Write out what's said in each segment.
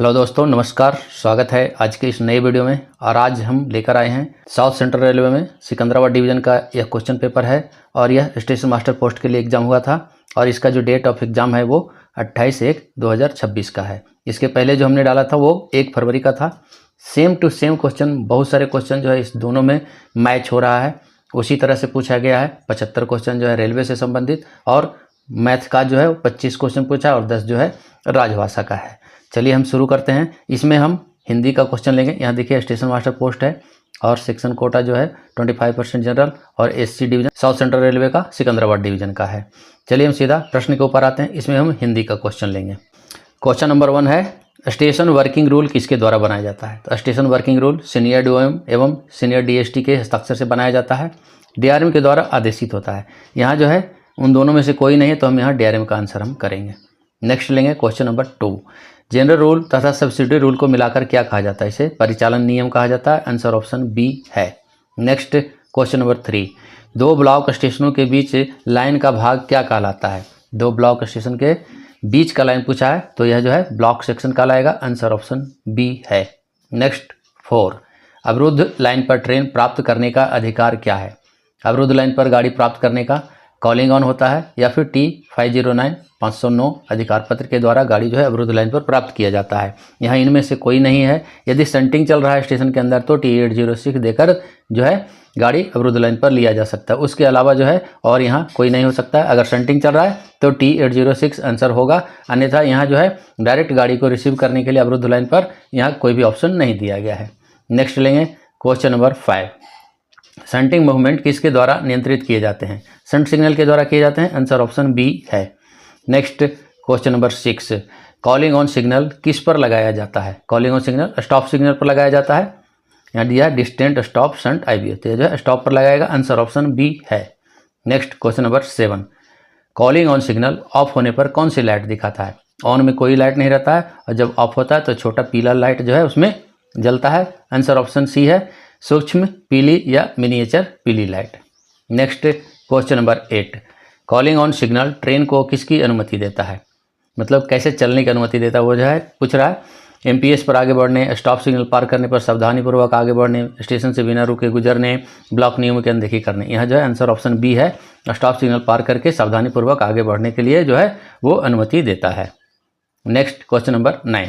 Hello दोस्तों, नमस्कार। स्वागत है आज के इस नए वीडियो में। और आज हम लेकर आए हैं साउथ सेंट्रल रेलवे में सिकंदराबाद डिवीज़न का यह क्वेश्चन पेपर है और यह स्टेशन मास्टर पोस्ट के लिए एग्ज़ाम हुआ था और इसका जो डेट ऑफ एग्ज़ाम है वो 28/1/2026 का है। इसके पहले जो हमने डाला था वो 1 फरवरी का था। सेम टू सेम क्वेश्चन, बहुत सारे क्वेश्चन जो है इस दोनों में मैच हो रहा है। उसी तरह से पूछा गया है। 75 क्वेश्चन जो है रेलवे से संबंधित और मैथ का जो है 25 क्वेश्चन पूछा और 10 जो है राजभाषा का है। चलिए हम शुरू करते हैं। इसमें हम हिंदी का क्वेश्चन लेंगे। यहाँ देखिए स्टेशन मास्टर पोस्ट है और सेक्शन कोटा जो है 25% जनरल और SC division south central railway का सिकंदराबाद डिवीजन का है। चलिए हम सीधा प्रश्न के ऊपर आते हैं। इसमें हम हिंदी का क्वेश्चन लेंगे। क्वेश्चन नंबर 1 है, स्टेशन वर्किंग रूल किसके द्वारा बनाया जाता है? तो station working rule senior DOM एवं सीनियर डीएसटी के हस्ताक्षर से बनाया जाता है। डीआरएम के द्वारा आदेशित होता है। यहाँ जो है उन दोनों में से कोई नहीं है तो हम यहाँ डीआरएम का आंसर हम करेंगे। नेक्स्ट लेंगे क्वेश्चन नंबर 2, जनरल रूल तथा सब्सिडी रूल को मिलाकर क्या कहा जाता है? इसे परिचालन नियम कहा जाता है। आंसर ऑप्शन बी है। नेक्स्ट क्वेश्चन नंबर 3, दो ब्लॉक स्टेशनों के बीच लाइन का भाग क्या कहलाता है? दो ब्लॉक स्टेशन के बीच का लाइन पूछा है तो यह जो है ब्लॉक सेक्शन कहलाएगा। आंसर ऑप्शन बी है। नेक्स्ट 4, अवरुद्ध लाइन पर ट्रेन प्राप्त करने का अधिकार क्या है? अवरुद्ध लाइन पर गाड़ी प्राप्त करने का कॉलिंग ऑन होता है या फिर T509 अधिकार पत्र के द्वारा गाड़ी जो है अवरुद्ध लाइन पर प्राप्त किया जाता है। यहाँ इनमें से कोई नहीं है। यदि शंटिंग चल रहा है स्टेशन के अंदर तो T806 देकर जो है गाड़ी अवरुद्ध लाइन पर लिया जा सकता है। उसके अलावा जो है और यहाँ कोई नहीं हो सकता है। अगर शंटिंग चल रहा है तो T806 आंसर होगा, अन्यथा यहाँ जो है डायरेक्ट गाड़ी को रिसीव करने के लिए अवरुद्ध लाइन पर यहाँ कोई भी ऑप्शन नहीं दिया गया है। नेक्स्ट लेंगे क्वेश्चन नंबर 5, शंटिंग मूवमेंट किसके द्वारा नियंत्रित किए जाते हैं? शंट सिग्नल के द्वारा किए जाते हैं। आंसर ऑप्शन बी है। Next question number 6, calling on signal किस पर लगाया जाता है? Calling on signal stop signal पर लगाया जाता है। यहाँ दिया डिस्टेंट स्टॉप शंट आईबीएस, तो जो है स्टॉप पर लगाएगा। आंसर ऑप्शन बी है। Next question number 7, calling on signal of होने पर कौन सी लाइट दिखाता है? ऑन में कोई लाइट नहीं रहता है और जब ऑफ होता है तो छोटा पीला लाइट जो है उसमें जलता है। आंसर ऑप्शन सी है, सूक्ष्म पीली या मिनिएचर पीली light. Next question number 8, calling on signal train को किसकी अनुमति देता है? मतलब कैसे चलने की अनुमति देता है वो जो है पूछ रहा है। एमपीएस पर आगे बढ़ने, स्टॉप सिग्नल पार करने पर सावधानीपूर्वक आगे बढ़ने, स्टेशन से बिना रुके गुजरने, ब्लॉक नियमों की अनदेखी करने। यहाँ जो है आंसर ऑप्शन बी है, स्टॉप सिग्नल पार करके सावधानीपूर्वक आगे बढ़ने के लिए जो है वो अनुमति देता है। नेक्स्ट क्वेश्चन नंबर 9,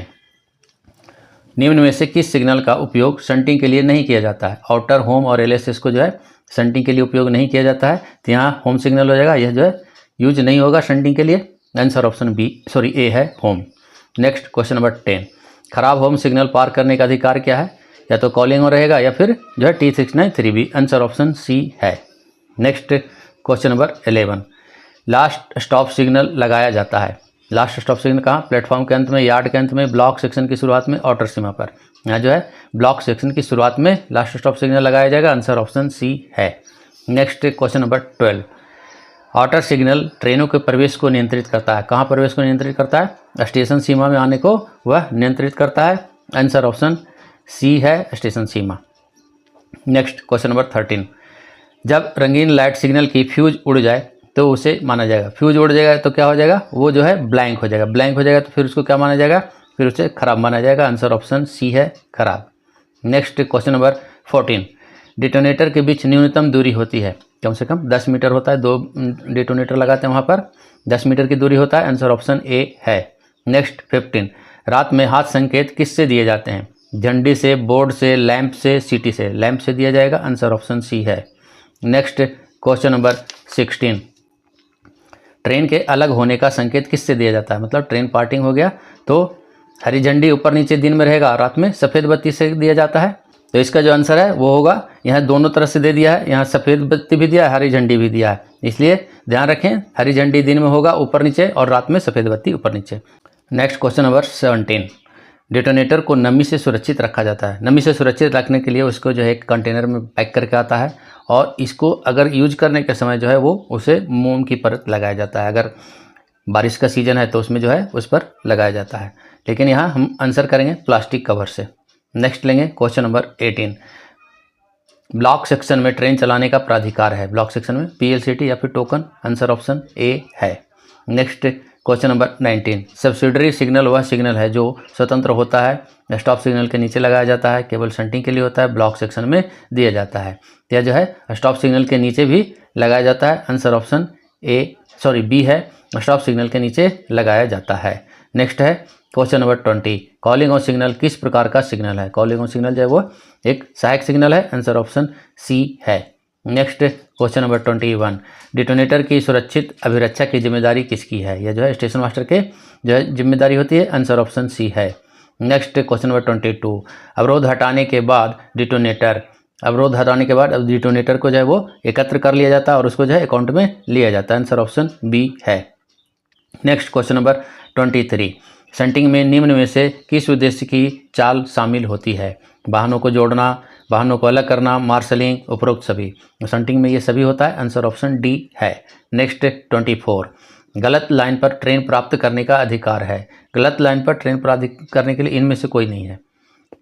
निम्न में से किस सिग्नल का उपयोग शंटिंग के लिए नहीं किया जाता है? आउटर, होम और एलएसएस को जो है शंटिंग के लिए उपयोग नहीं किया जाता है तो यहाँ होम सिग्नल हो जाएगा। यह जो है यूज नहीं होगा शंटिंग के लिए। आंसर ऑप्शन ए है, होम। नेक्स्ट क्वेश्चन नंबर 10, खराब होम सिग्नल पार करने का अधिकार क्या है? या तो कॉलिंग ऑन रहेगा या फिर जो है T693B। आंसर ऑप्शन सी है। Next question number 11, last stop signal लगाया जाता है। लास्ट स्टॉप सिग्नल कहाँ? प्लेटफॉर्म के अंत में, यार्ड के अंत में, ब्लॉक सेक्शन की शुरुआत में, आउटर सीमा पर। यहाँ जो है ब्लॉक सेक्शन की शुरुआत में लास्ट स्टॉप सिग्नल लगाया जाएगा। आंसर ऑप्शन सी है। Next question number 12, outer signal ट्रेनों के प्रवेश को नियंत्रित करता है। कहाँ प्रवेश को नियंत्रित करता है? स्टेशन सीमा में आने को वह नियंत्रित करता है। आंसर ऑप्शन सी है, स्टेशन सीमा। नेक्स्ट क्वेश्चन नंबर 13, जब रंगीन लाइट सिग्नल की फ्यूज उड़ जाए तो उसे माना जाएगा। फ्यूज उड़ जाएगा तो क्या हो जाएगा? वो जो है ब्लैंक हो जाएगा। ब्लैंक हो जाएगा तो फिर उसको क्या माना जाएगा? फिर उसे खराब माना जाएगा। आंसर ऑप्शन सी है, खराब। नेक्स्ट क्वेश्चन नंबर 14, डिटोनेटर के बीच न्यूनतम दूरी होती है। कम से कम 10 मीटर होता है। 2 डिटोनेटर लगाते हैं वहाँ पर, 10 मीटर की दूरी होता है। आंसर ऑप्शन ए है। नेक्स्ट 15, रात में हाथ संकेत किससे दिए जाते हैं? झंडी से, बोर्ड से, लैंप से, सीटी से। लैंप से दिया जाएगा। आंसर ऑप्शन सी है। नेक्स्ट क्वेश्चन नंबर 16, ट्रेन के अलग होने का संकेत किससे दिया जाता है? मतलब ट्रेन पार्टिंग हो गया तो हरी झंडी ऊपर नीचे दिन में रहेगा, रात में सफ़ेद बत्ती से दिया जाता है। तो इसका जो आंसर है वो होगा, यहाँ दोनों तरफ से दे दिया है। यहाँ सफ़ेद बत्ती भी दिया है, हरी झंडी भी दिया है, इसलिए ध्यान रखें हरी झंडी दिन में होगा ऊपर नीचे और रात में सफ़ेद बत्ती ऊपर नीचे। नेक्स्ट क्वेश्चन नंबर 17, डिटोनेटर को नमी से सुरक्षित रखा जाता है। नमी से सुरक्षित रखने के लिए उसको जो है एक कंटेनर में पैक करके आता है और इसको अगर यूज करने के समय जो है वो उसे मोम की परत लगाया जाता है। अगर बारिश का सीजन है तो उसमें जो है उस पर लगाया जाता है, लेकिन यहाँ हम आंसर करेंगे प्लास्टिक कवर से। नेक्स्ट लेंगे क्वेश्चन नंबर 18, ब्लॉक सेक्शन में ट्रेन चलाने का प्राधिकार है। ब्लॉक सेक्शन में PLCT या फिर टोकन। आंसर ऑप्शन ए है। Next question number 19, subsidiary signal वह सिग्नल है जो स्वतंत्र होता है, स्टॉप सिग्नल के नीचे लगाया जाता है, केवल शंटिंग के लिए होता है, ब्लॉक सेक्शन में दिया जाता है। तो यह जो है स्टॉप सिग्नल के नीचे भी लगाया जाता है। आंसर ऑप्शन बी है, स्टॉप सिग्नल के नीचे लगाया जाता है। नेक्स्ट है question number 20, calling on signal किस प्रकार का सिग्नल है? कॉलिंग ऑन सिग्नल जो है वो एक सहायक सिग्नल है। आंसर ऑप्शन सी है। नेक्स्ट क्वेश्चन नंबर 21, डिटोनेटर की सुरक्षित अभिरक्षा की जिम्मेदारी किसकी है? यह जो है स्टेशन मास्टर के जो है जिम्मेदारी होती है। आंसर ऑप्शन सी है। नेक्स्ट क्वेश्चन नंबर 22, अवरोध हटाने के बाद डिटोनेटर अब डिटोनेटर को जो है वो एकत्र कर लिया जाता है और उसको जो है अकाउंट में लिया जाता है। आंसर ऑप्शन बी है। नेक्स्ट क्वेश्चन नंबर 23, शंटिंग में निम्न में से किस उद्देश्य की चाल शामिल होती है? वाहनों को जोड़ना, वाहनों को अलग करना, मार्शलिंग, उपरोक्त सभी। शंटिंग में ये सभी होता है। आंसर ऑप्शन डी है। नेक्स्ट 24, गलत लाइन पर ट्रेन प्राप्त करने का अधिकार है। गलत लाइन पर ट्रेन प्राप्त करने के लिए इनमें से कोई नहीं है।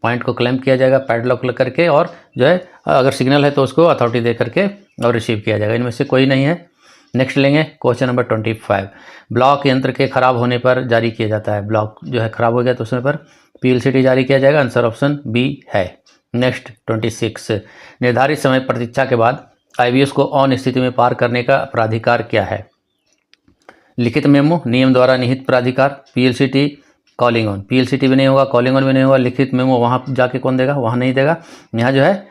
पॉइंट को क्लेम किया जाएगा पैडलॉक लग करके, और जो है अगर सिग्नल है तो उसको अथॉरिटी दे करके और रिसीव किया जाएगा। इनमें से कोई नहीं है। नेक्स्ट लेंगे क्वेश्चन नंबर 25, ब्लॉक यंत्र के खराब होने पर जारी किया जाता है। ब्लॉक जो है खराब हो गया तो उसमें पर पीएलसीटी जारी किया जाएगा। आंसर ऑप्शन बी है। नेक्स्ट 26, निर्धारित समय प्रतीक्षा के बाद आईवीएस को ऑन स्थिति में पार करने का प्राधिकार क्या है? लिखित मेमो, नियम द्वारा निहित प्राधिकार, पीएलसीटी, कॉलिंग ऑन। पीएलसीटी भी नहीं होगा, कॉलिंग ऑन भी नहीं होगा, लिखित मेमो वहाँ जाके कौन देगा? वहाँ नहीं देगा। यहाँ जो है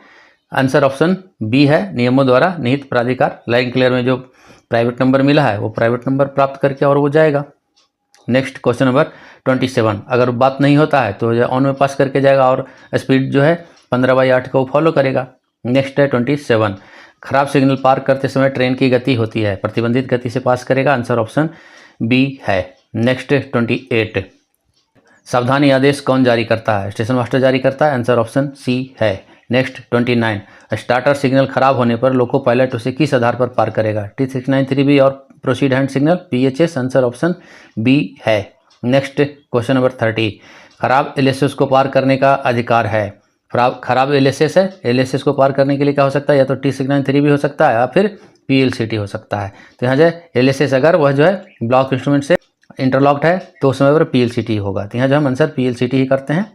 आंसर ऑप्शन बी है, नियमों द्वारा निहित प्राधिकार। लाइन क्लियर में जो प्राइवेट नंबर मिला है वो प्राइवेट नंबर प्राप्त करके और वो जाएगा। नेक्स्ट क्वेश्चन नंबर 27, अगर बात नहीं होता है तो ऑन में पास करके जाएगा और स्पीड जो है 15/8 को फॉलो करेगा। नेक्स्ट है 27, खराब सिग्नल पार करते समय ट्रेन की गति होती है, प्रतिबंधित गति से पास करेगा। आंसर ऑप्शन बी है। नेक्स्ट 28, सावधानी आदेश कौन जारी करता है? स्टेशन मास्टर जारी करता है। आंसर ऑप्शन सी है। नेक्स्ट 29, स्टार्टर सिग्नल खराब होने पर लोको पायलट उसे किस आधार पर पार करेगा? T693B और proceed hand signal, PHS। Answer option B है। नेक्स्ट क्वेश्चन नंबर 30, खराब एलएसएस को पार करने का अधिकार है। खराब एलएसएस है, एलएसएस को पार करने के लिए क्या हो सकता है? या तो T693B हो सकता है या फिर PLCT हो सकता है। तो यहाँ जो है एलएसएस अगर वह जो है ब्लॉक इंस्ट्रूमेंट से इंटरलॉक्ड है तो उस समय पर PLCT होगा। तो यहाँ जो हम आंसर PLCT ही करते हैं।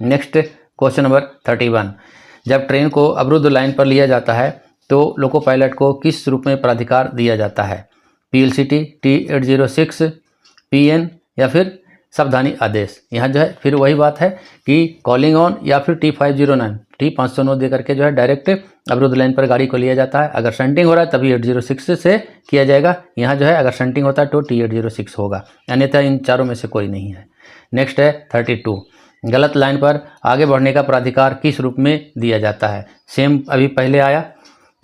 नेक्स्ट क्वेश्चन नंबर 31, जब ट्रेन को अवरुद्ध लाइन पर लिया जाता है तो लोको पायलट को किस रूप में प्राधिकार दिया जाता है? PLCT, T806, PN या फिर सावधानी आदेश। यहाँ जो है फिर वही बात है कि कॉलिंग ऑन या फिर T509, T509 दे करके जो है डायरेक्ट अवरुद्ध लाइन पर गाड़ी को लिया जाता है। अगर शंटिंग हो रहा है तभी 806 से किया जाएगा। यहाँ जो है अगर शंटिंग होता है तो T806 होगा, अन्यथा इन चारों में से कोई नहीं है। नेक्स्ट है 32, गलत लाइन पर आगे बढ़ने का प्राधिकार किस रूप में दिया जाता है? सेम अभी पहले आया,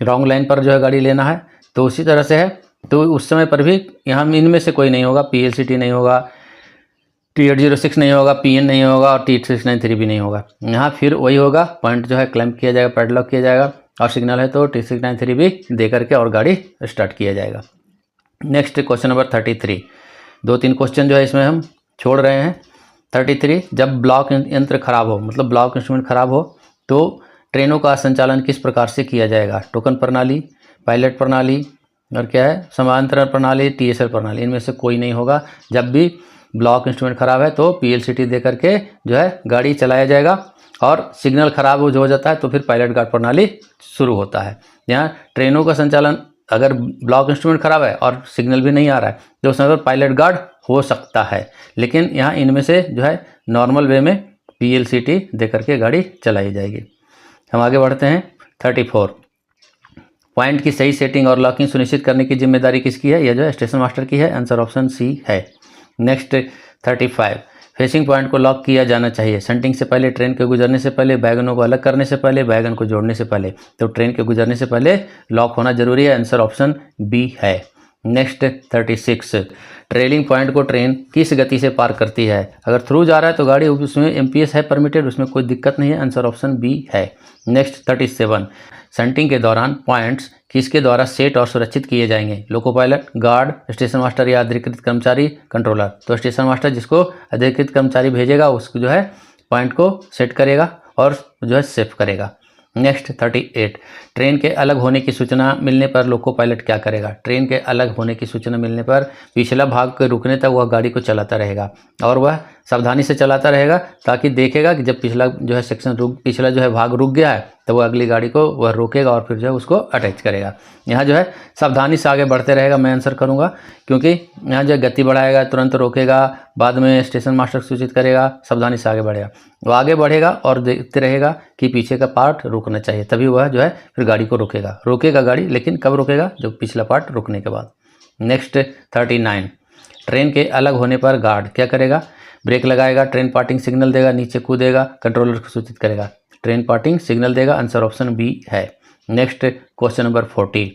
रॉन्ग लाइन पर जो है गाड़ी लेना है तो उसी तरह से है। तो उस समय पर भी यहाँ इनमें से कोई नहीं होगा, PLCT नहीं होगा, T806 नहीं होगा, PN नहीं होगा और T693 भी नहीं होगा। यहाँ फिर वही होगा, पॉइंट जो है क्लैंप किया जाएगा, पैडलॉक किया जाएगा और सिग्नल है तो T693 भी दे करके और गाड़ी स्टार्ट किया जाएगा। नेक्स्ट क्वेश्चन नंबर 33, 2-3 क्वेश्चन जो है इसमें हम छोड़ रहे हैं। 33, जब ब्लॉक यंत्र खराब हो, मतलब ब्लॉक इंस्ट्रूमेंट खराब हो तो ट्रेनों का संचालन किस प्रकार से किया जाएगा? टोकन प्रणाली, पायलट प्रणाली और क्या है समांतर प्रणाली, TSL प्रणाली। इनमें से कोई नहीं होगा। जब भी ब्लॉक इंस्ट्रूमेंट खराब है तो PLCT दे करके जो है गाड़ी चलाया जाएगा और सिग्नल खराब हो जाता है तो फिर पायलट गार्ड प्रणाली शुरू होता है। यहाँ ट्रेनों का संचालन अगर ब्लॉक इंस्ट्रूमेंट खराब है और सिग्नल भी नहीं आ रहा है तो उस समय पर पायलट गार्ड हो सकता है, लेकिन यहाँ इनमें से जो है नॉर्मल वे में PLCT दे करके गाड़ी चलाई जाएगी। हम आगे बढ़ते हैं। 34, पॉइंट की सही सेटिंग और लॉकिंग सुनिश्चित करने की जिम्मेदारी किसकी है? यह जो है स्टेशन मास्टर की है। आंसर ऑप्शन सी है। नेक्स्ट 35, फेसिंग पॉइंट को लॉक किया जाना चाहिए शंटिंग से पहले, ट्रेन के गुजरने से पहले, वैगनों को अलग करने से पहले, वैगन को जोड़ने से पहले। तो ट्रेन के गुजरने से पहले लॉक होना जरूरी है। आंसर ऑप्शन बी है। नेक्स्ट 36, ट्रेलिंग पॉइंट को ट्रेन किस गति से पार करती है? अगर थ्रू जा रहा है तो गाड़ी उसमें MPS है परमिटेड, उसमें कोई दिक्कत नहीं है। आंसर ऑप्शन बी है। नेक्स्ट 37, शंटिंग के दौरान पॉइंट्स किसके द्वारा सेट और सुरक्षित किए जाएंगे? Loco pilot, guard, station master या अधिकृत कर्मचारी, कंट्रोलर। तो स्टेशन मास्टर जिसको अधिकृत कर्मचारी भेजेगा उसको जो है पॉइंट को सेट करेगा और जो है सेफ करेगा। नेक्स्ट 38, ट्रेन के अलग होने की सूचना मिलने पर लोको पायलट क्या करेगा? ट्रेन के अलग होने की सूचना मिलने पर पिछला भाग के रुकने तक वह गाड़ी को चलाता रहेगा और वह सावधानी से चलाता रहेगा ताकि देखेगा कि जब पिछला जो है सेक्शन पिछला जो है भाग रुक गया है तो वह अगली गाड़ी को वह रोकेगा और फिर जो है उसको अटैच करेगा। यहाँ जो है सावधानी से आगे बढ़ते रहेगा, मैं आंसर करूँगा, क्योंकि यहाँ जो है गति बढ़ाएगा, तुरंत रोकेगा, बाद में स्टेशन मास्टर सूचित करेगा, सावधानी से आगे बढ़ेगा। वो आगे बढ़ेगा और देखते रहेगा कि पीछे का पार्ट रुकना चाहिए, तभी वह जो है फिर गाड़ी को रोकेगा गाड़ी, लेकिन कब रोकेगा? जब पिछला पार्ट रुकने के बाद। नेक्स्ट 39, ट्रेन के अलग होने पर गार्ड क्या करेगा? ब्रेक लगाएगा, ट्रेन पार्टिंग सिग्नल देगा, नीचे कूदेगा, कंट्रोलर को सूचित करेगा। ट्रेन पार्टिंग सिग्नल देगा, आंसर ऑप्शन बी है। नेक्स्ट क्वेश्चन नंबर 40,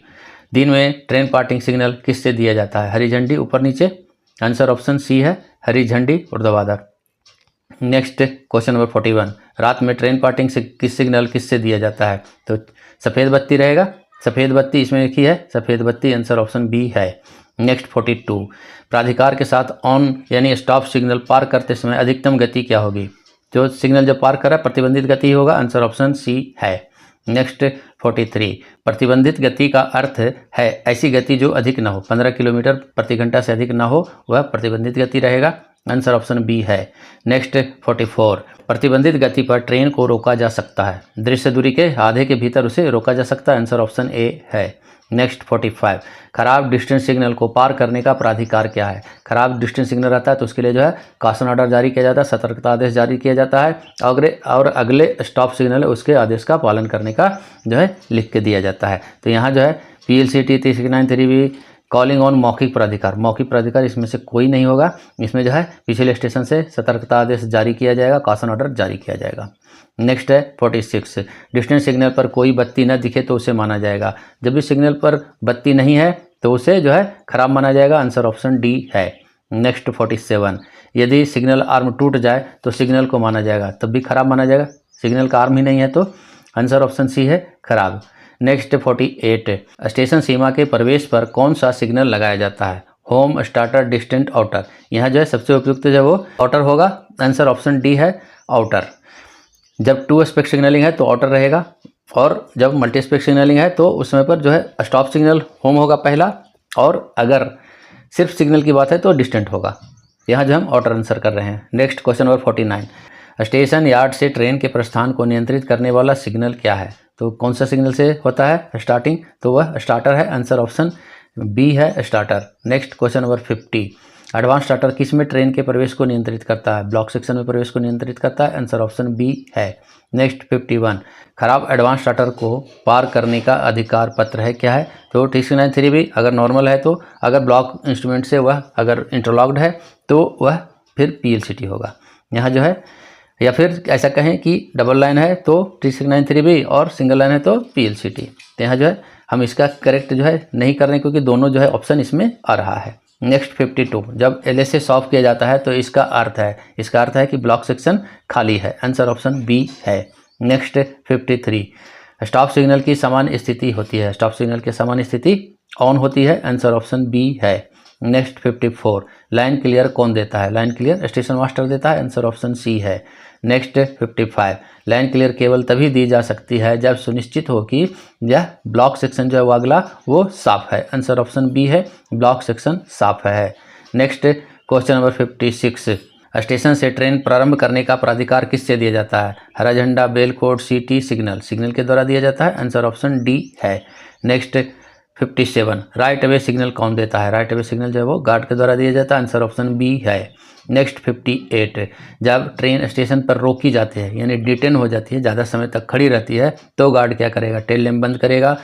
दिन में ट्रेन पार्टिंग सिग्नल किससे दिया जाता है? हरी झंडी, ऊपर नीचे, आंसर ऑप्शन सी है, हरी झंडी ऊर्ध्वाधर। नेक्स्ट क्वेश्चन नंबर 41, रात में ट्रेन पार्टिंग सिग्नल किससे दिया जाता है? तो सफ़ेद बत्ती रहेगा, सफ़ेद बत्ती इसमें लिखी है, सफ़ेद बत्ती, आंसर ऑप्शन बी है। नेक्स्ट 42, प्राधिकार के साथ ऑन यानी स्टॉप सिग्नल पार करते समय अधिकतम गति क्या होगी? जो सिग्नल जब पार कर रहा है प्रतिबंधित गति होगा, आंसर ऑप्शन सी है। नेक्स्ट 43, प्रतिबंधित गति का अर्थ है ऐसी गति जो अधिक ना हो, 15 किलोमीटर प्रति घंटा से अधिक ना हो, वह प्रतिबंधित गति रहेगा, आंसर ऑप्शन बी है। नेक्स्ट 44, प्रतिबंधित गति पर ट्रेन को रोका जा सकता है, दृश्य दूरी के आधे के भीतर उसे रोका जा सकता है, आंसर ऑप्शन ए है। नेक्स्ट 45, खराब डिस्टेंस सिग्नल को पार करने का प्राधिकार क्या है? खराब डिस्टेंस सिग्नल रहता है तो उसके लिए जो है कॉशन ऑर्डर जारी किया जाता है, सतर्कता आदेश जारी किया जाता है, और अगले स्टॉप सिग्नल है उसके आदेश का पालन करने का जो है लिख के दिया जाता है। तो यहाँ जो है PLCT 369-3B कॉलिंग ऑन मौखिक प्राधिकार इसमें से कोई नहीं होगा। इसमें जो है पिछले स्टेशन से सतर्कता आदेश जारी किया जाएगा, कॉशन ऑर्डर जारी किया जाएगा। नेक्स्ट है 46, डिस्टेंस सिग्नल पर कोई बत्ती न दिखे तो उसे माना जाएगा। जब भी सिग्नल पर बत्ती नहीं है तो उसे जो है खराब माना जाएगा, आंसर ऑप्शन डी है। नेक्स्ट 47, यदि सिग्नल आर्म टूट जाए तो सिग्नल को माना जाएगा, तब भी खराब माना जाएगा, सिग्नल का आर्म ही नहीं है तो आंसर ऑप्शन सी है, खराब। नेक्स्ट 48, स्टेशन सीमा के प्रवेश पर कौन सा सिग्नल लगाया जाता है? Home, starter, distant, outer. यहाँ जो है सबसे उपयुक्त जो वो आउटर होगा, आंसर ऑप्शन डी है, आउटर। जब 2 स्पेक सिग्नलिंग है तो आउटर रहेगा, और जब मल्टी स्पेक सिग्नलिंग है तो उस समय पर जो है स्टॉप सिग्नल होम होगा पहला, और अगर सिर्फ सिग्नल की बात है तो डिस्टेंट होगा। यहाँ जो हम आउटर आंसर कर रहे हैं। Next question number 49, station yard से ट्रेन के प्रस्थान को नियंत्रित करने वाला सिग्नल क्या है? तो कौन सा सिग्नल से होता है स्टार्टिंग? तो वह स्टार्टर है, आंसर ऑप्शन बी है, starter. Next question number 50, advance starter किस में ट्रेन के प्रवेश को नियंत्रित करता है? ब्लॉक सेक्शन में प्रवेश को नियंत्रित करता है, आंसर ऑप्शन बी है। नेक्स्ट 51, खराब एडवांस स्टार्टर को पार करने का अधिकार पत्र है, क्या है? तो 369-3B अगर नॉर्मल है तो, अगर ब्लॉक इंस्ट्रूमेंट से वह अगर इंटरलॉक्ड है तो वह फिर PLCT होगा। यहाँ जो है, या फिर ऐसा कहें कि डबल लाइन है तो 369-3B और सिंगल लाइन है तो PLCT। तो यहाँ जो है हम इसका करेक्ट जो है नहीं कर रहे हैं, क्योंकि दोनों जो है ऑप्शन इसमें आ रहा है। नेक्स्ट 52, जब LSA ऑफ किया जाता है तो इसका अर्थ है कि ब्लॉक सेक्शन खाली है, आंसर ऑप्शन बी है। नेक्स्ट 53, स्टॉप सिग्नल की सामान्य स्थिति होती है, स्टॉप सिग्नल की सामान्य स्थिति ऑन होती है, आंसर ऑप्शन बी है। नेक्स्ट 54, लाइन क्लियर कौन देता है? लाइन क्लियर स्टेशन मास्टर देता है, आंसर ऑप्शन सी है। नेक्स्ट 55, लाइन क्लियर केवल तभी दी जा सकती है जब सुनिश्चित हो कि यह ब्लॉक सेक्शन जो है वो अगला वो साफ है, आंसर ऑप्शन बी है, ब्लॉक सेक्शन साफ है। नेक्स्ट क्वेश्चन नंबर 56, स्टेशन से ट्रेन प्रारंभ करने का प्राधिकार किससे दिया जाता है? हरा झंडा, बेल कोड, CT, सिग्नल के द्वारा दिया जाता है, आंसर ऑप्शन डी है। नेक्स्ट 57, राइट अवे सिग्नल कौन देता है? राइट अवे सिग्नल जो है वो गार्ड के द्वारा दिया जाता है, आंसर ऑप्शन बी है। नेक्स्ट 58, जब ट्रेन स्टेशन पर रोकी जाती है यानी डिटेन हो जाती है, ज़्यादा समय तक खड़ी रहती है, तो गार्ड क्या करेगा? टेल लैंप बंद करेगा,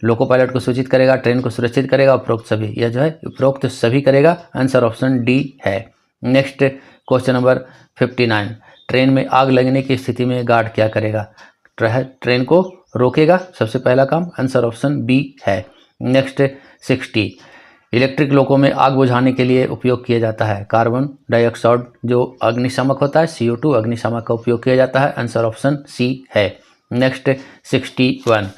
लोको पायलट को सूचित करेगा, ट्रेन को सुरक्षित करेगा, उपरोक्त सभी, यह जो है उपरोक्त सभी करेगा, आंसर ऑप्शन डी है। नेक्स्ट क्वेश्चन नंबर 59, ट्रेन में आग लगने की स्थिति में गार्ड क्या करेगा? ट्रेन को रोकेगा, सबसे पहला काम, आंसर ऑप्शन बी है। नेक्स्ट 60, इलेक्ट्रिक लोको में आग बुझाने के लिए उपयोग किया जाता है कार्बन डाइऑक्साइड जो अग्निशामक होता है, CO2 अग्निशामक का उपयोग किया जाता है, आंसर ऑप्शन सी है। नेक्स्ट 61,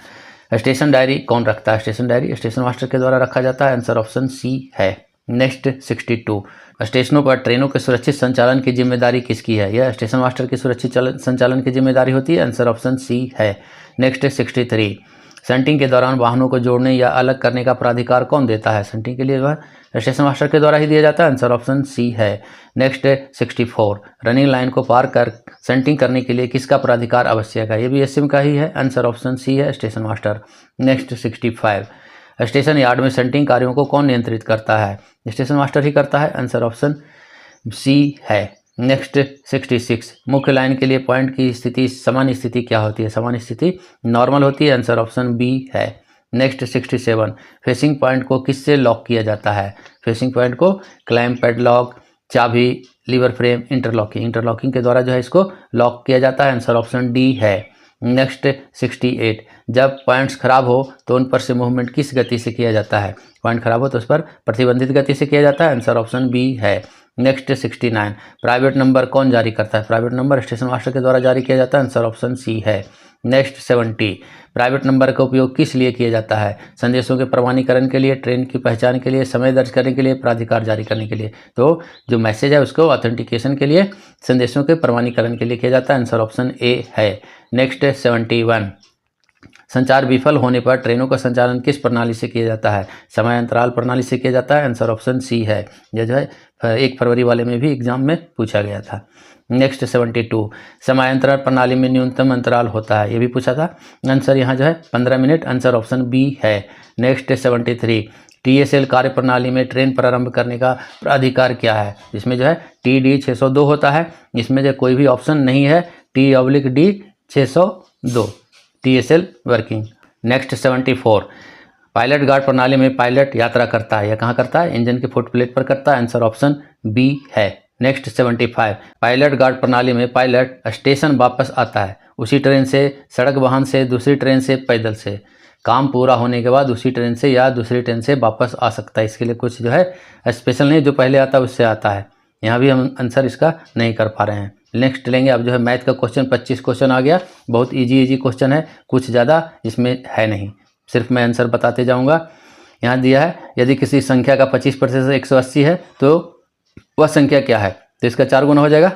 स्टेशन डायरी कौन रखता है? स्टेशन डायरी स्टेशन मास्टर के द्वारा रखा जाता है, आंसर ऑप्शन सी है। नेक्स्ट 62, स्टेशनों पर ट्रेनों के सुरक्षित संचालन की जिम्मेदारी किसकी है? यह स्टेशन मास्टर की सुरक्षित संचालन की जिम्मेदारी होती है। आंसर ऑप्शन सी है। नेक्स्ट 63, शंटिंग के दौरान वाहनों को जोड़ने या अलग करने का प्राधिकार कौन देता है? शंटिंग के लिए वह स्टेशन मास्टर के द्वारा ही दिया जाता है। आंसर ऑप्शन सी है। नेक्स्ट 64, रनिंग लाइन को पार कर शंटिंग करने के लिए किसका प्राधिकार आवश्यक है? ये भी एसएम का ही है। आंसर ऑप्शन सी है, station master. Next 65, station yard में शंटिंग कार्यों को कौन नियंत्रित करता है? स्टेशन मास्टर ही करता है। आंसर ऑप्शन सी है। नेक्स्ट 66, मुख्य लाइन के लिए पॉइंट की स्थिति सामान्य स्थिति क्या होती है? सामान्य स्थिति नॉर्मल होती है। आंसर ऑप्शन बी है। नेक्स्ट 67, फेसिंग पॉइंट को किससे लॉक किया जाता है? फेसिंग पॉइंट को क्लैंप, पैडलॉक, चाबी, लीवर फ्रेम, इंटरलॉकिंग के द्वारा जो है इसको लॉक किया जाता है। आंसर ऑप्शन डी है। नेक्स्ट 68, जब पॉइंट्स खराब हो तो उन पर से मूवमेंट किस गति से किया जाता है? पॉइंट खराब हो तो उस पर प्रतिबंधित गति से किया जाता है। आंसर ऑप्शन बी है। नेक्स्ट 69, प्राइवेट नंबर कौन जारी करता है? प्राइवेट नंबर स्टेशन मास्टर के द्वारा जारी किया जाता है। आंसर ऑप्शन सी है। नेक्स्ट 70, प्राइवेट नंबर का उपयोग किस लिए किया जाता है? संदेशों के प्रमाणीकरण के लिए, ट्रेन की पहचान के लिए, समय दर्ज करने के लिए, प्राधिकार जारी करने के लिए। तो जो मैसेज है उसको ऑथेंटिकेशन के लिए, संदेशों के प्रमाणीकरण के लिए किया जाता है। आंसर ऑप्शन ए है। नेक्स्ट 71, संचार विफल होने पर ट्रेनों का संचालन किस प्रणाली से किया जाता है? समय अंतराल प्रणाली से किया जाता है। आंसर ऑप्शन सी है। यह जो है 1 फरवरी वाले में भी एग्जाम में पूछा गया था। नेक्स्ट 72, समयांतरण प्रणाली में न्यूनतम अंतराल होता है, ये भी पूछा था। आंसर यहाँ जो है 15 मिनट। आंसर ऑप्शन बी है। नेक्स्ट 73, TSL कार्य प्रणाली में ट्रेन प्रारंभ करने का प्राधिकार क्या है? इसमें जो है TD 602 होता है। इसमें जो कोई भी ऑप्शन नहीं है। T/D 602 TSL working. Next 74, pilot guard प्रणाली में पायलट यात्रा करता है, यह कहाँ करता है? इंजन के फुट प्लेट पर करता है। आंसर ऑप्शन बी है। नेक्स्ट 75, पायलट गार्ड प्रणाली में पायलट स्टेशन वापस आता है उसी ट्रेन से, सड़क वाहन से, दूसरी ट्रेन से, पैदल से। काम पूरा होने के बाद उसी ट्रेन से या दूसरी ट्रेन से वापस आ सकता है। इसके लिए कुछ जो है स्पेशल नहीं, जो पहले आता है उससे आता है। यहाँ भी हम आंसर इसका नहीं कर पा रहे हैं। नेक्स्ट लेंगे अब जो है मैथ का क्वेश्चन 25 क्वेश्चन आ गया। बहुत इजी क्वेश्चन है, कुछ ज़्यादा इसमें है नहीं, सिर्फ मैं आंसर बताते जाऊँगा। यहाँ दिया है, यदि किसी संख्या का 25% 180 है तो वह संख्या क्या है? तो इसका 4 गुना हो जाएगा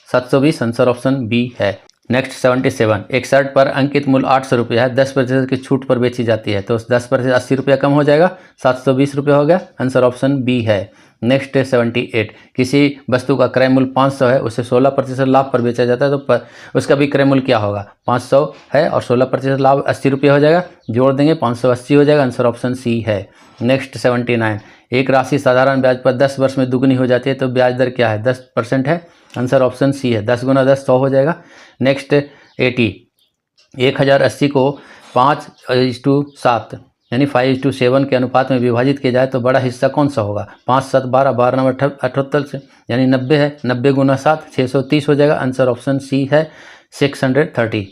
720। आंसर ऑप्शन बी है। नेक्स्ट 77, एक शर्ट पर अंकित मूल्य 800 रुपया है, 10% की छूट पर बेची जाती है, तो 10% 80 रुपया कम हो जाएगा, 720 रुपया हो गया। आंसर ऑप्शन बी है। नेक्स्ट 78, किसी वस्तु का क्रय मूल्य 500 है, उसे 16% लाभ पर बेचा जाता है, तो उसका भी क्रय मूल्य क्या होगा? 500 है और 16% लाभ 80 रुपया हो जाएगा, जोड़ देंगे 580 हो जाएगा। आंसर ऑप्शन सी है। नेक्स्ट 79, एक राशि साधारण ब्याज पर 10 वर्ष में दुगनी हो जाती है, तो ब्याज दर क्या है? 10% है। आंसर ऑप्शन सी है। 10 गुना 10 100 हो जाएगा। नेक्स्ट 80, 1080 को 5:7 यानी 5:7 के अनुपात में विभाजित किया जाए तो बड़ा हिस्सा कौन सा होगा? 5 7 12 12 9 78 से, यानी 90 है। 90 गुना 7 630 हो जाएगा। आंसर ऑप्शन सी है, 630।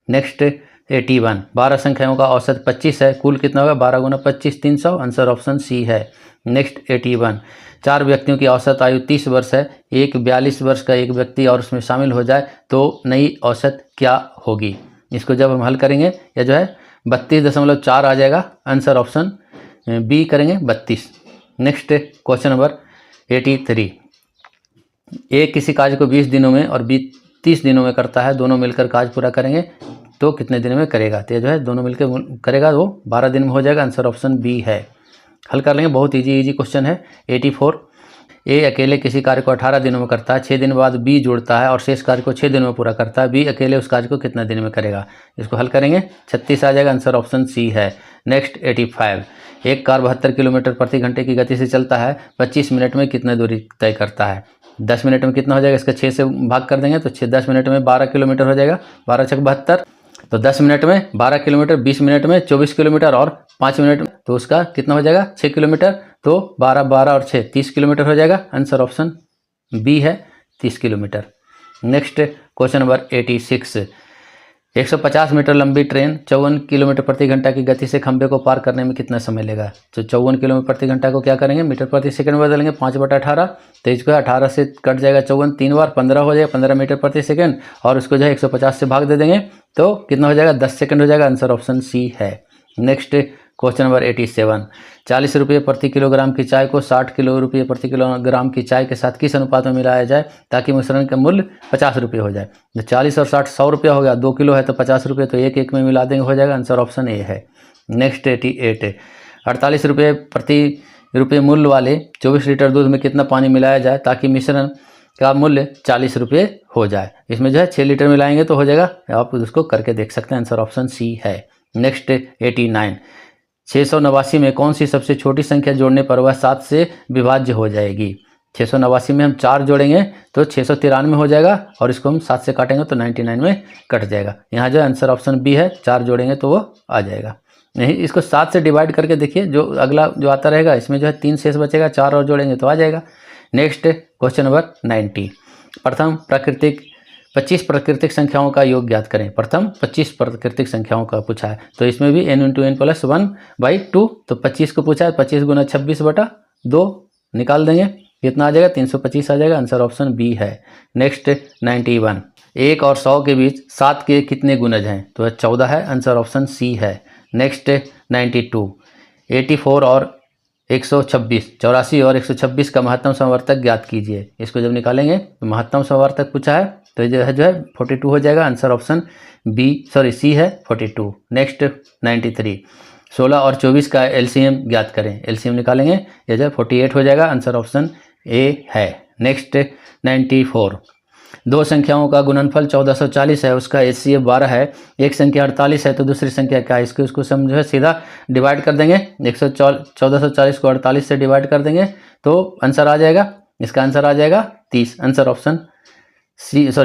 नेक्स्ट 81, 12 संख्याओं का औसत 25 है, कुल कितना होगा? 12 गुना 25 300। आंसर ऑप्शन सी है। नेक्स्ट 81, 4 व्यक्तियों की औसत आयु 30 वर्ष है, एक 42 वर्ष का एक व्यक्ति और उसमें शामिल हो जाए तो नई औसत क्या होगी? इसको जब हम हल करेंगे या जो है 32.4 आ जाएगा। आंसर ऑप्शन बी करेंगे 32। नेक्स्ट क्वेश्चन नंबर 83, एक किसी कार्य को 20 दिनों में और 30 दिनों में करता है, दोनों मिलकर कार्य पूरा करेंगे तो कितने दिन में करेगा? तो जो है दोनों मिलकर करेगा वो 12 दिन में हो जाएगा। आंसर ऑप्शन बी है। हल कर लेंगे, बहुत इजी क्वेश्चन है। 84, ए अकेले किसी कार्य को 18 दिनों में करता है, 6 दिन बाद बी जुड़ता है और शेष कार्य को 6 दिनों में पूरा करता है, बी अकेले उस कार्य को कितने दिन में करेगा? इसको हल करेंगे, 36 आ जाएगा। आंसर ऑप्शन सी है। नेक्स्ट 85, एक कार 72 किलोमीटर प्रति घंटे की गति से चलता है, 25 मिनट में कितने दूरी तय करता है? 10 मिनट में कितना हो जाएगा? इसका 6 से भाग कर देंगे तो 10 मिनट में 12 किलोमीटर हो जाएगा। 12 छक 72, तो 10 मिनट में 12 किलोमीटर, 20 मिनट में 24 किलोमीटर और 5 मिनट में तो उसका कितना हो जाएगा? 6 किलोमीटर। तो 12 12 और 6 30 किलोमीटर हो जाएगा। आंसर ऑप्शन बी है, 30 kilometre. Next question number 86, 150 metre लंबी ट्रेन 54 किलोमीटर प्रति घंटा की गति से खंभे को पार करने में कितना समय लेगा? तो 54 किलोमीटर प्रति घंटा को क्या करेंगे? मीटर प्रति सेकंड में बदलेंगे, 5/18। तो इसको 18 से कट जाएगा 54, 3 बार 15 हो जाएगा, 15 मीटर प्रति सेकंड, और उसको जो है 150 से भाग दे देंगे तो कितना हो जाएगा? 10 सेकंड हो जाएगा। आंसर ऑप्शन सी है। नेक्स्ट क्वेश्चन नंबर 87, 40 रुपये प्रति किलोग्राम की चाय को 60 रुपये प्रति किलोग्राम की चाय के साथ किस अनुपात में मिलाया जाए ताकि मिश्रण का मूल्य 50 रुपये हो जाए। तो 40 और 60 100 रुपया हो गया, 2 किलो है तो 50 रुपये, तो एक एक में मिला देंगे, हो जाएगा। आंसर ऑप्शन ए है। नेक्स्ट 88, 48 रुपये प्रति मूल्य वाले 24 लीटर दूध में कितना पानी मिलाया जाए ताकि मिश्रण का मूल्य 40 रुपये हो जाए। इसमें जो है 6 लीटर मिलाएंगे तो हो जाएगा, आप उसको करके देख सकते हैं। आंसर ऑप्शन सी है। नेक्स्ट 89, 689 में कौन सी सबसे छोटी संख्या जोड़ने पर वह 7 से विभाज्य हो जाएगी। 689 में हम 4 जोड़ेंगे तो 693 हो जाएगा, और इसको हम 7 से काटेंगे तो 99 में कट जाएगा। यहाँ जो आंसर ऑप्शन बी है, 4 जोड़ेंगे तो वो आ जाएगा। नहीं, इसको 7 से डिवाइड करके देखिए, जो अगला जो आता रहेगा इसमें जो है 3 शेष बचेगा, 4 और जोड़ेंगे तो आ जाएगा। नेक्स्ट क्वेश्चन नंबर 90, प्रथम 25 प्राकृतिक संख्याओं का योग ज्ञात करें। प्रथम 25 प्राकृतिक संख्याओं का पूछा है, तो इसमें भी n × n + 1/2, तो 25 को पूछा है, 25 × 26/2 निकाल देंगे, कितना आ जाएगा, 325 आ जाएगा। आंसर ऑप्शन बी है। नेक्स्ट 91, 1 और 100 के बीच 7 के कितने गुणज हैं, तो 14 है। आंसर ऑप्शन सी है। नेक्स्ट 92, 84 और 126, 84 और 126 का महत्तम समवर्तक ज्ञात कीजिए। इसको जब निकालेंगे तो महत्तम समवर्तक पूछा है, तो जो है 42 हो जाएगा। आंसर ऑप्शन सी है, 42। नेक्स्ट 93, 16 और 24 का एलसीएम ज्ञात करें। एलसीएम निकालेंगे, ये जो 48 हो जाएगा। आंसर ऑप्शन ए है। नेक्स्ट 94, 2 संख्याओं का गुणनफल 1440 है, उसका एचसीएफ 12 है, एक संख्या 48 है तो दूसरी संख्या क्या है। इसको हम जो है सीधा डिवाइड कर देंगे, 1440 को 48 से डिवाइड कर देंगे तो आंसर आ जाएगा, इसका आंसर आ जाएगा 30। आंसर ऑप्शन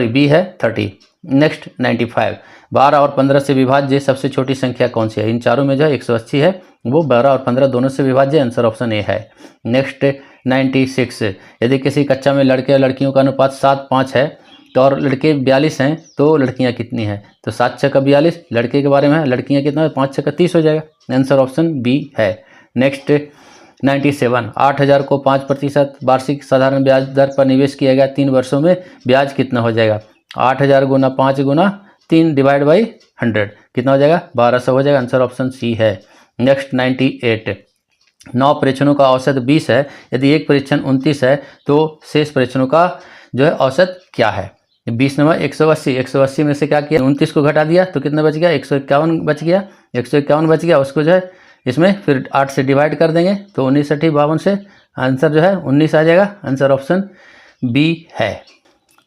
बी है, 30। नेक्स्ट 95, 12 और 15 से विभाज्य सबसे छोटी संख्या कौन सी है। इन चारों में जो है 180 है, वो 12 और 15 दोनों से विभाज्य। आंसर ऑप्शन ए है। नेक्स्ट 96, यदि किसी कक्षा में लड़के और लड़कियों का अनुपात 7:5 है तो और लड़के 42 हैं तो लड़कियां कितनी हैं, तो 7 × 42 लड़के के बारे में है, लड़कियां कितना है, 5 × 30 हो जाएगा। आंसर ऑप्शन बी है। नेक्स्ट 97, 8000 को 5% वार्षिक साधारण ब्याज दर पर निवेश किया गया 3 वर्षों में, ब्याज कितना हो जाएगा। 8000 × 5 × 3 / 100 कितना हो जाएगा, 1200 हो जाएगा। आंसर ऑप्शन सी है। नेक्स्ट 98, 9 परीक्षणों का औसत 20 है, यदि एक परीक्षण 29 है तो शेष परीक्षणों का जो है औसत क्या है। 20 नंबर 180 में से क्या किया, 29 को घटा दिया तो कितना बच गया, 151 बच गया। 151 बच गया, उसको जो है इसमें फिर 8 से डिवाइड कर देंगे तो 19 × 8 = 52 से आंसर जो है 19 आ जाएगा। आंसर ऑप्शन बी है।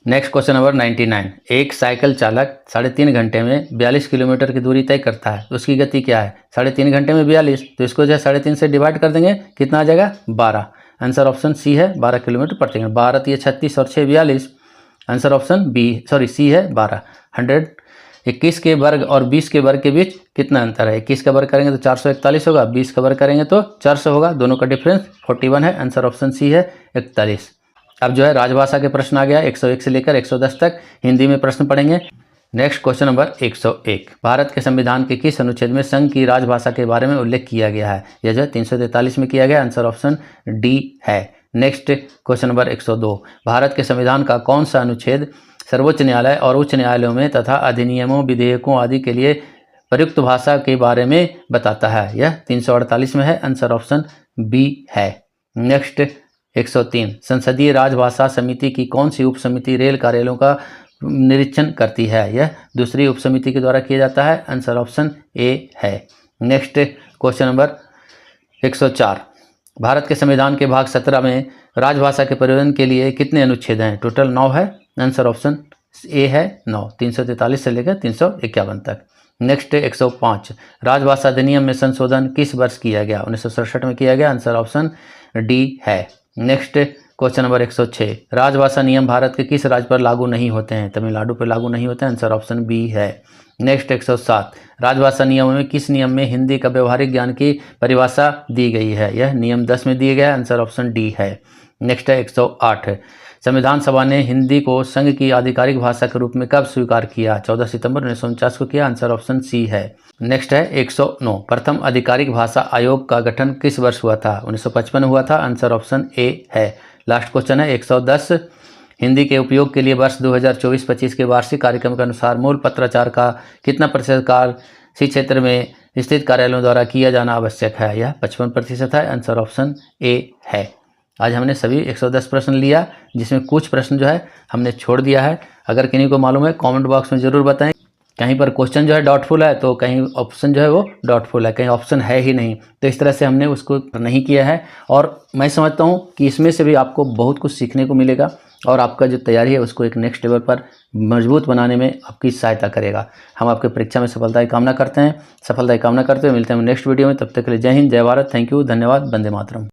नेक्स्ट क्वेश्चन नंबर 99, एक साइकिल चालक 3.5 घंटे में 42 किलोमीटर की दूरी तय करता है, तो उसकी गति क्या है। 3.5 घंटे में 42, तो इसको जो है 3.5 से डिवाइड कर देंगे, कितना आ जाएगा, 12। आंसर ऑप्शन सी है, 12 किलोमीटर प्रति घंटा। 12 × 36 और 6 = 42। आंसर ऑप्शन सी है, 12। 121 के वर्ग और 20 के वर्ग के बीच कितना अंतर है। 21 का वर्ग करेंगे तो 441 होगा, 20 का वर्ग करेंगे तो 400 होगा, दोनों का डिफरेंस 41 है। आंसर ऑप्शन सी है, 41। अब जो है राजभाषा के प्रश्न आ गया, 101 से लेकर 110 तक हिंदी में प्रश्न पढ़ेंगे। नेक्स्ट क्वेश्चन नंबर 101, भारत के संविधान के किस अनुच्छेद में संघ की राजभाषा के बारे में उल्लेख किया गया है। यह जो है 343 में किया गया। आंसर ऑप्शन डी है। नेक्स्ट क्वेश्चन नंबर 102, भारत के संविधान का कौन सा अनुच्छेद सर्वोच्च न्यायालय और उच्च न्यायालयों में तथा अधिनियमों, विधेयकों आदि के लिए प्रयुक्त भाषा के बारे में बताता है। यह 348 में है। आंसर ऑप्शन बी है। नेक्स्ट 103, संसदीय राजभाषा समिति की कौन सी उप समिति रेल कार्यालयों का निरीक्षण करती है। यह दूसरी उप समिति के द्वारा किया जाता है। आंसर ऑप्शन ए है। नेक्स्ट क्वेश्चन नंबर 104, भारत के संविधान के भाग 17 में राजभाषा के प्रयोजन के लिए कितने अनुच्छेद हैं। टोटल 9 है। आंसर ऑप्शन ए है, 9। 343 से लेकर 351 तक। नेक्स्ट 105, राजभाषा अधिनियम में संशोधन किस वर्ष किया गया। 1967 में किया गया। आंसर ऑप्शन डी है। नेक्स्ट क्वेश्चन नंबर 106, राजभाषा नियम भारत के किस राज्य पर लागू नहीं होते हैं। तमिलनाडु पर लागू नहीं होते हैं। आंसर ऑप्शन बी है। नेक्स्ट 107, राजभाषा नियमों में किस नियम में हिंदी का व्यवहारिक ज्ञान की परिभाषा दी गई है। यह नियम 10 में दिया गया है। आंसर ऑप्शन डी है। नेक्स्ट है 108, संविधान सभा ने हिंदी को संघ की आधिकारिक भाषा के रूप में कब स्वीकार किया। 14 सितंबर 1949 को किया। आंसर ऑप्शन सी है। नेक्स्ट है 109, प्रथम आधिकारिक भाषा आयोग का गठन किस वर्ष हुआ था। 1955 में हुआ था। आंसर ऑप्शन ए है। लास्ट क्वेश्चन है 110, हिंदी के उपयोग के लिए वर्ष 2024-25 के वार्षिक कार्यक्रम के अनुसार मूल पत्राचार का कितना प्रतिशत कार्य इसी क्षेत्र में स्थित कार्यालयों द्वारा किया जाना आवश्यक है। यह 55% है। आंसर ऑप्शन ए है। आज हमने सभी 110 प्रश्न लिया, जिसमें कुछ प्रश्न जो है हमने छोड़ दिया है। अगर किन्हीं को मालूम है कमेंट बॉक्स में ज़रूर बताएं। कहीं पर क्वेश्चन जो है डाउटफुल है तो कहीं ऑप्शन जो है वो डाउटफुल है, कहीं ऑप्शन है ही नहीं, तो इस तरह से हमने उसको नहीं किया है। और मैं समझता हूँ कि इसमें से भी आपको बहुत कुछ सीखने को मिलेगा और आपका जो तैयारी है उसको एक नेक्स्ट लेवल पर मजबूत बनाने में आपकी सहायता करेगा। हम आपके परीक्षा में सफलता की कामना करते हैं। सफलता की कामना करते हुए मिलते हैं नेक्स्ट वीडियो में। तब तक के लिए जय हिंद, जय भारत, थैंक यू, धन्यवाद, वंदे मातरम।